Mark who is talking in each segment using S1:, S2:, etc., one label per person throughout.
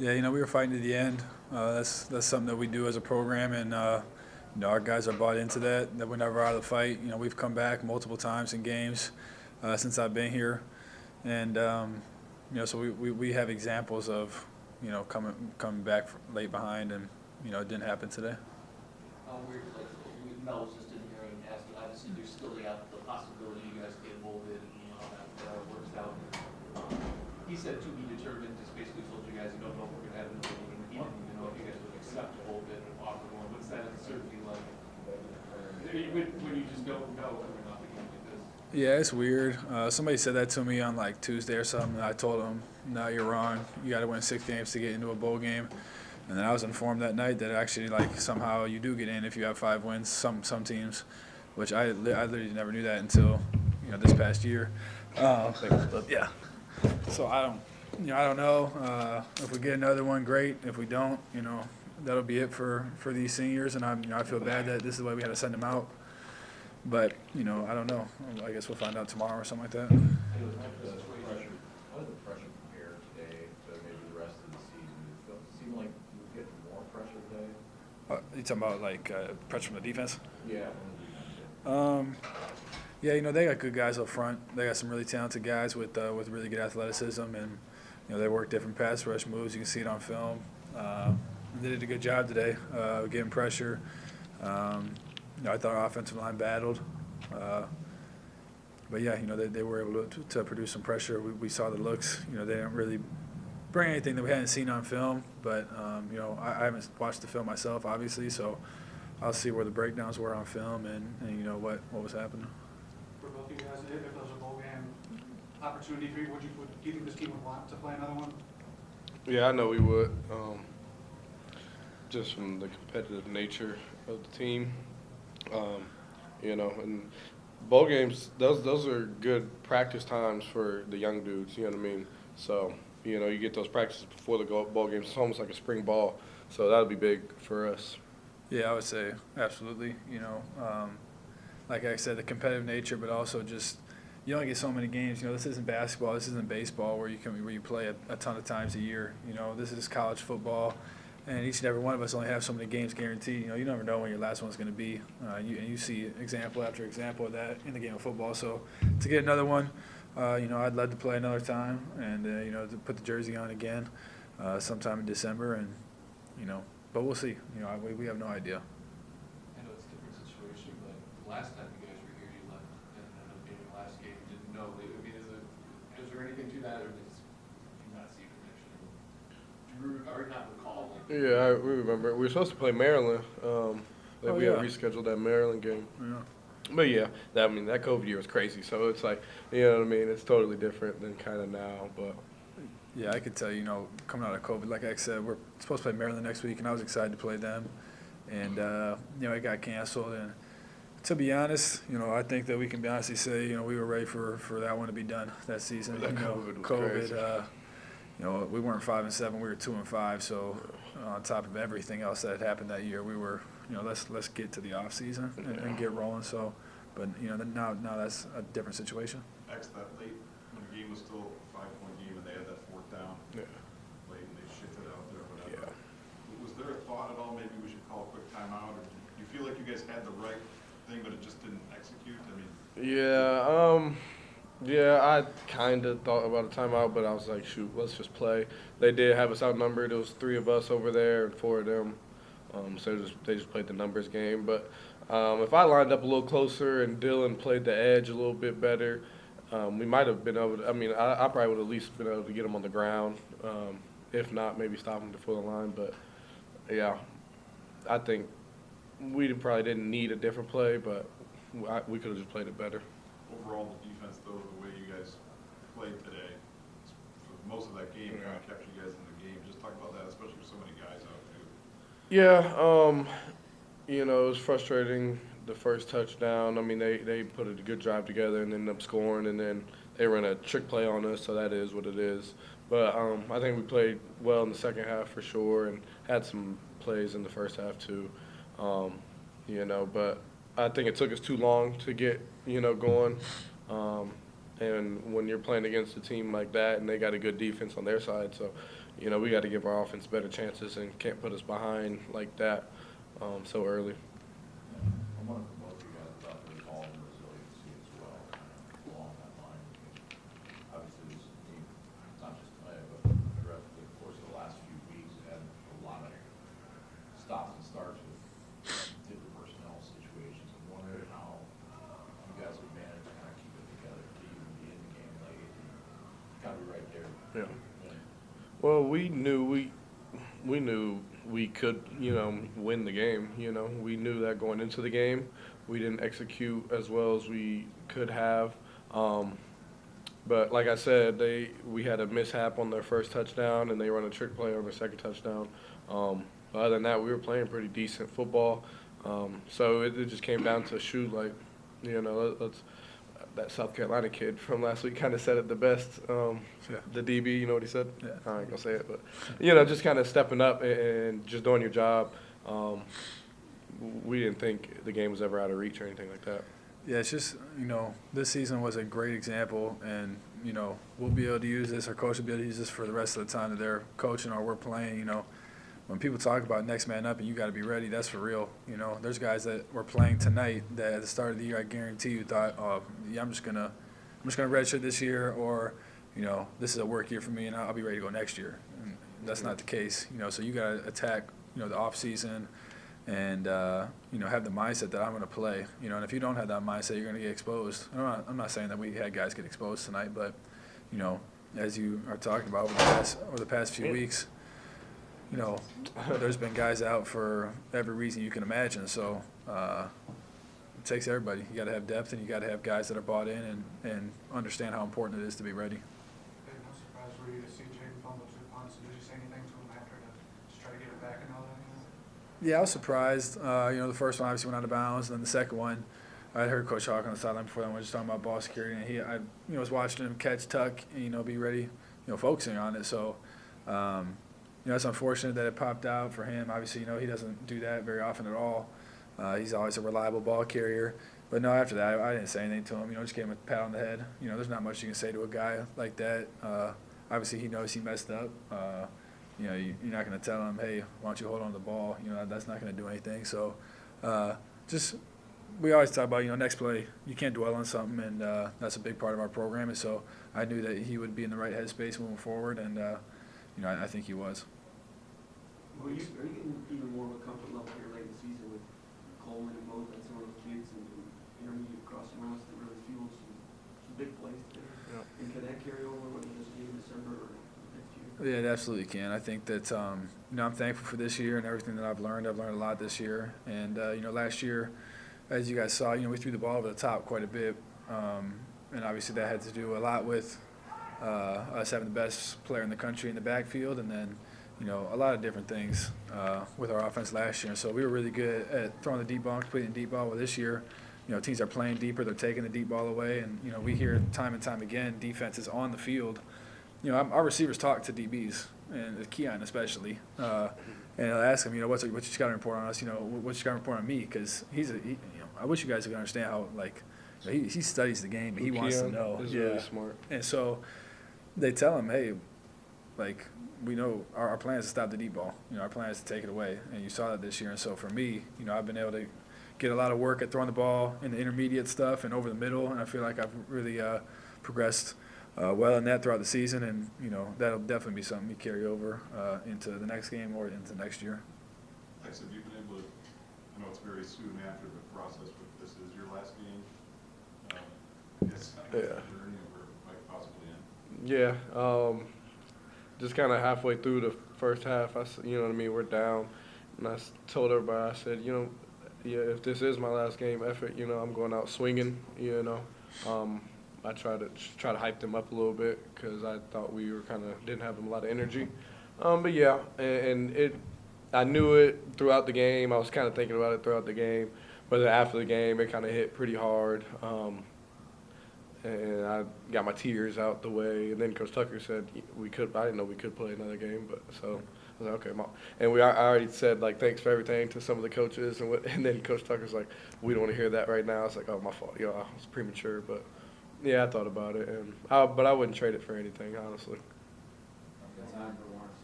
S1: Yeah, we were fighting to the end. That's something that we do as a program, and our guys are bought into that. That we're never out of the fight. We've come back multiple times in games since I've been here, and so we have examples of coming back late behind, and it didn't happen today.
S2: Weird, like, Mel was just in here and asked, obviously there's still the possibility you guys get molded and how that works out. He said to be determined, just basically told you guys you don't know if we're going to have a molding, and he didn't even know if you guys would accept a whole bid and offer one. What's that uncertainty like? When you just don't know coming off a game like this?
S1: Yeah, it's weird. Somebody said that to me on like Tuesday or something, and I told them, "No, you're wrong. You got to win 6 games to get into a bowl game." And then I was informed that night that actually, like, somehow you do get in if you have 5 wins. Some teams, which I literally never knew that until this past year. Yeah. So I don't know. If we get another one, great. If we don't, that'll be it for these seniors. And I feel bad that this is the way we had to send them out. But I don't know. I guess we'll find out tomorrow or something like that.
S3: How did the pressure compare today to maybe the rest of the season? It seemed like you were getting more pressure today.
S1: You talking about like pressure from the defense?
S3: Yeah.
S1: Yeah, they got good guys up front. They got some really talented guys with really good athleticism, and they work different pass rush moves. You can see it on film. They did a good job today, getting pressure. I thought our offensive line battled, but yeah, they were able to produce some pressure. We saw the looks. They didn't really bring anything that we hadn't seen on film, but I haven't watched the film myself, obviously, so I'll see where the breakdowns were on film and what was happening.
S4: For both you guys, if there was a bowl game opportunity for you, do you think this team would want to play another one?
S5: Yeah, I know we would. Just from the competitive nature of the team, and bowl games, those are good practice times for the young dudes. You know what I mean? So you get those practices before the bowl games. It's almost like a spring ball. So that would be big for us.
S1: Yeah, I would say absolutely. Like I said, the competitive nature, but also just you only get so many games. This isn't basketball. This isn't baseball where you play a ton of times a year. This is college football, and each and every one of us only have so many games guaranteed. You never know when your last one's going to be. You see example after example of that in the game of football. So to get another one, I'd love to play another time and to put the jersey on again sometime in December, and but we'll see. We have no idea.
S2: I know it's a different situation, but last time you guys were here, you left and ended up being the last game. You didn't know. I mean, is there anything to that, or do you not see the connection? Do you not recall?
S5: Yeah, we remember. We were supposed to play Maryland. We had rescheduled that Maryland game.
S1: Yeah.
S5: But yeah, that COVID year was crazy. So it's like, it's totally different than kind of now. But
S1: yeah, I could tell coming out of COVID, like I said, we're supposed to play Maryland next week, and I was excited to play them, and it got canceled. And to be honest, I think that we can honestly say, we were ready for that one to be done that season.
S5: That COVID was crazy.
S1: We weren't 5-7, we were 2-5. So on top of everything else that had happened that year, we were, let's get to the off season and get rolling. So, but now that's a different situation.
S6: That late when the game was still a 5-point game and they had that 4th down late and they shifted out there or whatever.
S5: Yeah.
S6: Was there a thought at all maybe we should call a quick timeout, or do you feel like you guys had the right thing but it just didn't execute?
S5: Yeah, I kind of thought about a timeout, but I was like, shoot, let's just play. They did have us outnumbered. It was 3 of us over there and 4 of them. So they just played the numbers game. But if I lined up a little closer and Dylan played the edge a little bit better, we might have been able to. I probably would have at least been able to get him on the ground. If not, maybe stop him before the line. But, yeah, I think we probably didn't need a different play, but we could have just played it better.
S6: Overall, the defense, though, the way you guys played today, for most of that game, kind of kept you guys in the game. Just talk about that, especially with so many guys out, too.
S5: Yeah, it was frustrating, the first touchdown. They put a good drive together and ended up scoring, and then they ran a trick play on us, so that is what it is. But I think we played well in the second half for sure and had some plays in the first half too. But I think it took us too long to get, going. And when you're playing against a team like that and they got a good defense on their side, so, you know, we got to give our offense better chances and can't put us behind like that so early.
S3: I'm wondering from both of you guys about the call and resiliency as well, along that line. Obviously, this team, not just today, but throughout the course of the last few weeks, had a lot of stops and starts with different personnel situations. I'm wondering how you guys have managed to kind of keep it together to even be in the game late and kind of be right there.
S5: Yeah. Well, we knew we could, you know, win the game. You know, we knew that going into the game. We didn't execute as well as we could have. But like I said, we had a mishap on their first touchdown, and they run a trick play on their second touchdown. But other than that, we were playing pretty decent football. So it just came down to shoot, like, you know, that South Carolina kid from last week kind of said it the best.
S1: Yeah.
S5: The DB, you know what he said?
S1: Yeah.
S5: I ain't gonna say it, but you know, just kind of stepping up and just doing your job. We didn't think the game was ever out of reach or anything like that.
S1: Yeah, it's just, you know, this season was a great example, and, you know, we'll be able to use this, our coach will be able to use this for the rest of the time that they're coaching or we're playing. You know, when people talk about next man up and you got to be ready, that's for real. You know, there's guys that were playing tonight that at the start of the year, I guarantee you thought, oh, yeah, I'm just gonna redshirt this year, or, you know, this is a work year for me and I'll be ready to go next year. And that's not the case. You know, so you got to attack, you know, the off season and, you know, have the mindset that I'm going to play. You know, and if you don't have that mindset, you're going to get exposed. I'm not saying that we had guys get exposed tonight, but, you know, as you are talking about over the past few weeks, you know, there's been guys out for every reason you can imagine. So it takes everybody. You got to have depth, and you got to have guys that are bought in and understand how important it is to be ready.
S4: Hey, no surprise for you to see Jaden fumble 2 punts. Did you say anything to him after to just try to get it back and all that?
S1: Yeah, I was surprised. You know, the first one obviously went out of bounds, and then the second one, I heard Coach Hawk on the sideline before that. We were just talking about ball security, and I was watching him catch tuck, and, you know, be ready, you know, focusing on it. So, you know, it's unfortunate that it popped out for him. Obviously, you know, he doesn't do that very often at all. He's always a reliable ball carrier. But no, after that, I didn't say anything to him. You know, just gave him a pat on the head. You know, there's not much you can say to a guy like that. Obviously, he knows he messed up. You know, you're not going to tell him, hey, why don't you hold on to the ball? You know, that's not going to do anything. So, we always talk about, you know, next play, you can't dwell on something, and that's a big part of our program. And so I knew that he would be in the right headspace moving forward, and, you know, I think he was.
S7: Are you getting even more of a comfort level here late in the season with Coleman and both and some of the kids and intermediate crossing routes that really fueled some big plays today?
S5: Yeah.
S7: And can that carry over whether this game in December or next year?
S1: Yeah, it absolutely can. I think that, you know, I'm thankful for this year and everything that I've learned. I've learned a lot this year. And, you know, last year, as you guys saw, you know, we threw the ball over the top quite a bit. And obviously that had to do a lot with us having the best player in the country in the backfield, and then, you know, a lot of different things with our offense last year. And so we were really good at throwing the deep ball, completing the deep ball. Well, this year, you know, teams are playing deeper. They're taking the deep ball away. And, you know, we hear time and time again defenses on the field. You know, our receivers talk to DBs, and Keon especially. And they'll ask him, you know, what you got to report on us? You know, what you got to report on me? Because you know, I wish you guys could understand how, like, you know, he studies the game. He wants to know.
S5: He's really smart.
S1: And so they tell him, hey, like, we know our plan is to stop the deep ball. You know, our plan is to take it away. And you saw that this year. And so for me, you know, I've been able to get a lot of work at throwing the ball in the intermediate stuff and over the middle. And I feel like I've really progressed well in that throughout the season. And, you know, that'll definitely be something we carry over into the next game or into next year.
S6: Like I said, you've been able to, I know it's very soon after the process, but this is your last game. I guess
S5: Yeah.
S6: the journey we're like possibly in.
S5: Yeah, just kind of halfway through the first half, you know what I mean, we're down. And I told everybody, I said, you know, yeah, if this is my last game effort, you know, I'm going out swinging, you know. I try to hype them up a little bit because I thought we were didn't have a lot of energy. But yeah, I knew it throughout the game. I was kind of thinking about it throughout the game. But then after the game, it kind of hit pretty hard. And I got my tears out the way. And then Coach Tucker said I didn't know we could play another game, but so I was like, okay, Mom. And I already said, like, thanks for everything to some of the coaches. And then Coach Tucker's like, we don't want to hear that right now. I was like, oh, my fault. You know, I was premature. But, yeah, I thought about it. But I wouldn't trade it for anything, honestly.
S3: The time for Lawrence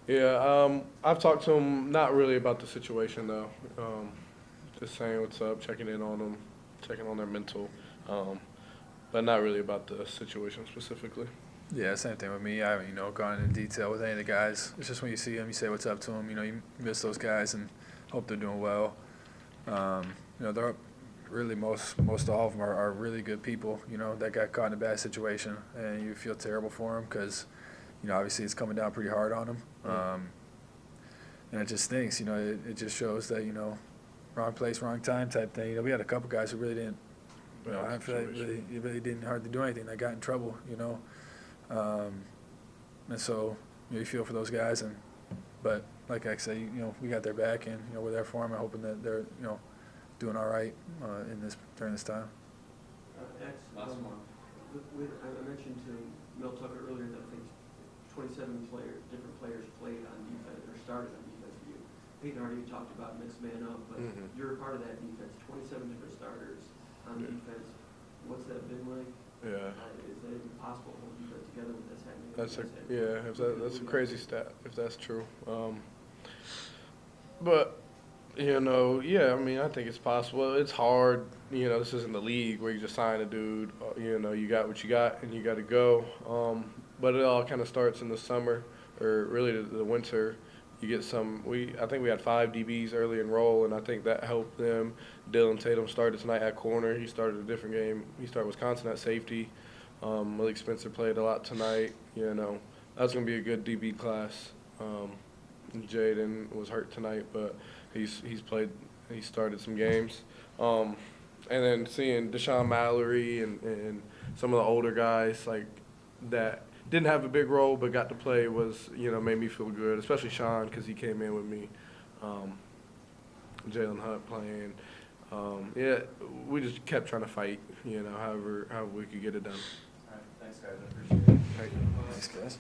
S5: Yeah, I've talked to him, not really about the situation though. Just saying what's up, checking in on them, checking on their mental, but not really about the situation specifically.
S1: Yeah, same thing with me. I haven't, gone into detail with any of the guys. It's just when you see them, you say what's up to them. You miss those guys and hope they're doing well. They're really most all of them are really good people. That got caught in a bad situation, and you feel terrible for them because, obviously it's coming down pretty hard on them. And it just stinks. It just shows that wrong place, wrong time type thing. We had a couple guys who really didn't. I feel like really didn't hardly do anything. They got in trouble. And so you feel for those guys, but like I say, we got their back, and we're there for them. I'm hoping that they're doing all right during this time.
S7: Last one. I mentioned to Mel Tucker earlier that I think 27 different players played on defense or started on defense for you. Payton already talked about next man up, but you're a part of that defense. 27 different starters on defense. What's that been like?
S5: Yeah.
S7: Is that even possible to hold defense together with this happening?
S5: That's a crazy stat if that's true. But I think it's possible. It's hard. This isn't the league where you just sign a dude. You got what you got and you got to go. But it all kind of starts in the summer or really the winter. You get I think we had 5 DBs early enroll, and I think that helped them. Dylan Tatum started tonight at corner. He started a different game. He started Wisconsin at safety. Malik Spencer played a lot tonight. That's going to be a good DB class. Jaden was hurt tonight, but he's started some games. And then seeing Deshaun Mallory and some of the older guys like that didn't have a big role but got to play was, made me feel good, especially Sean because he came in with me. Jalen Hunt playing. We just kept trying to fight, however we could get it done.
S2: All right, thanks guys, I appreciate it.
S5: Thank you.
S1: Thanks, guys.